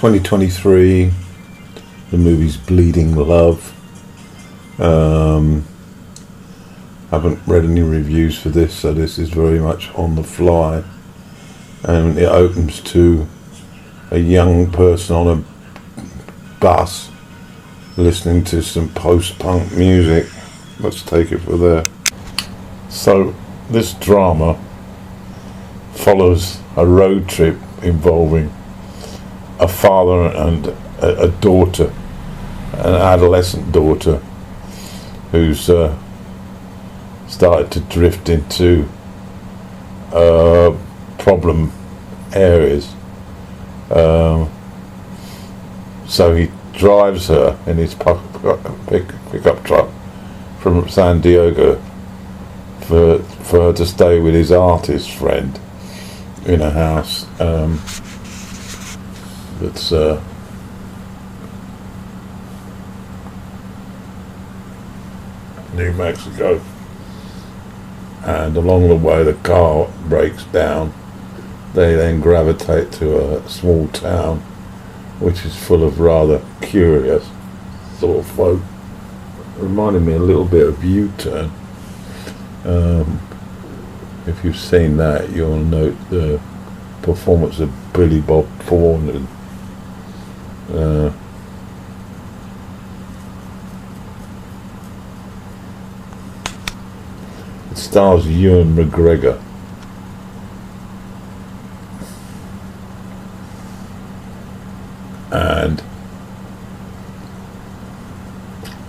2023. The movie's Bleeding Love. Haven't read any reviews for this, so this is very much on the fly. And it opens to a young person on a bus listening to some post-punk music. Let's take it from there. So this drama follows a road trip involving a father and a daughter, an adolescent daughter, who's started to drift into problem areas. So he drives her in his pickup truck from San Diego for her to stay with his artist friend in a house that's New Mexico. And along the way the car breaks down. They then gravitate to a small town which is full of rather curious sort of folk. Reminded me a little bit of U-Turn. If you've seen that, you'll note the performance of Billy Bob Thornton. It stars Ewan McGregor. And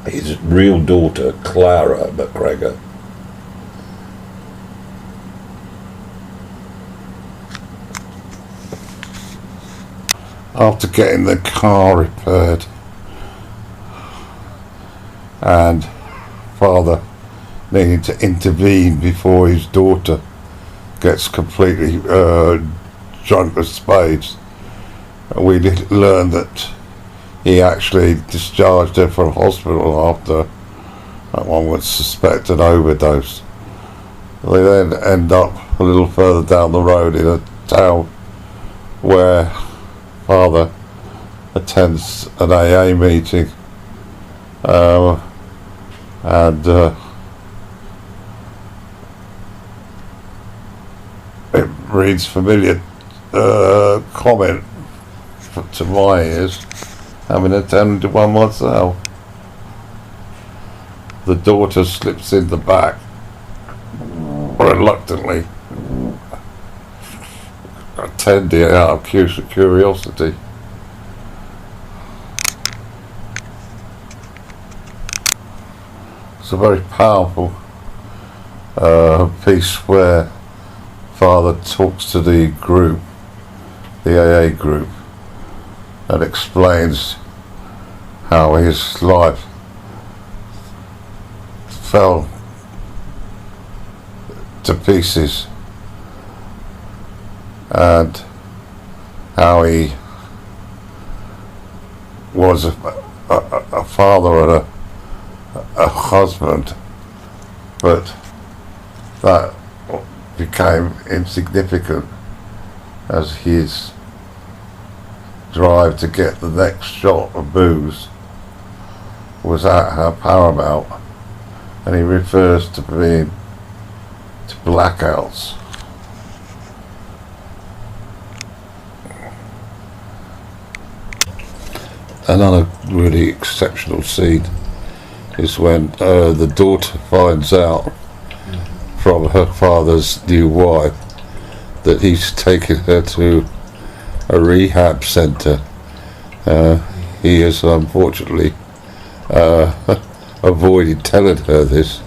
his real daughter, Clara McGregor. After getting the car repaired and father needing to intervene before his daughter gets completely drunk as spades, we learned that he actually discharged her from hospital after one would suspect an overdose. They then end up a little further down the road in a town where father attends an AA meeting, and it reads familiar comment to my ears, having attended one myself. The daughter slips in the back reluctantly, attending out of curiosity. It's a very powerful piece where father talks to the group, the AA group, and explains how his life fell to pieces and how he was a father and a husband, but that became insignificant as his drive to get the next shot of booze was at her paramount, and he refers to being to blackouts. Another really exceptional scene is when the daughter finds out from her father's new wife that he's taken her to a rehab centre. He has unfortunately avoided telling her this,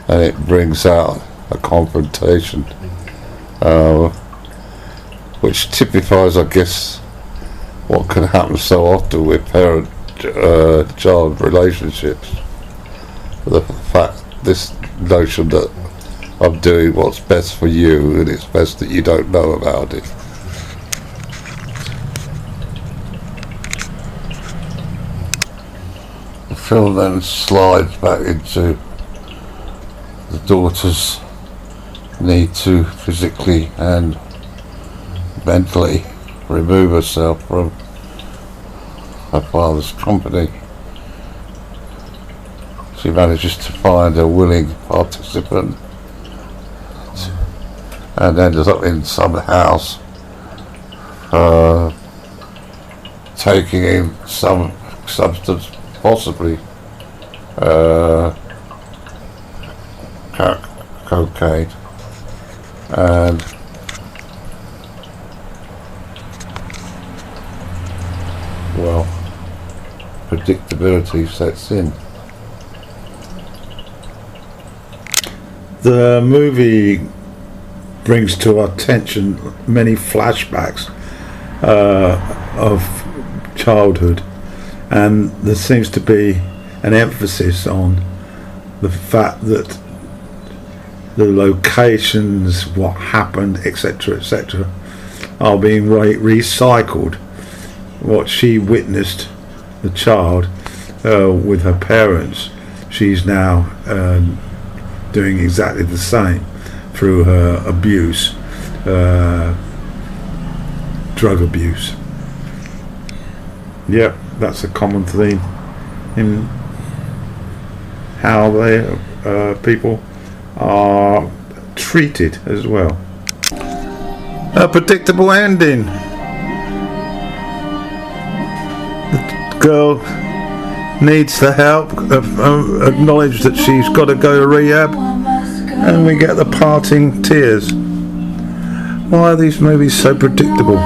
and it brings out a confrontation, which typifies, I guess, what can happen so often with parent-child relationships. The fact, this notion that I'm doing what's best for you and it's best that you don't know about it. The film then slides back into the daughter's need to physically and mentally remove herself from her father's company. She manages to find a willing participant and ends up in some house taking in some substance, possibly cocaine, and well, predictability sets in. The movie brings to our attention many flashbacks of childhood, and there seems to be an emphasis on the fact that the locations, what happened, etc., are being recycled. What she witnessed, the child, with her parents, she's now doing exactly the same through her abuse, drug abuse. Yep, that's a common theme in how they people are treated as well. A predictable ending. The girl needs the help, acknowledge that she's got to go to rehab, and we get the parting tears. Why are these movies so predictable?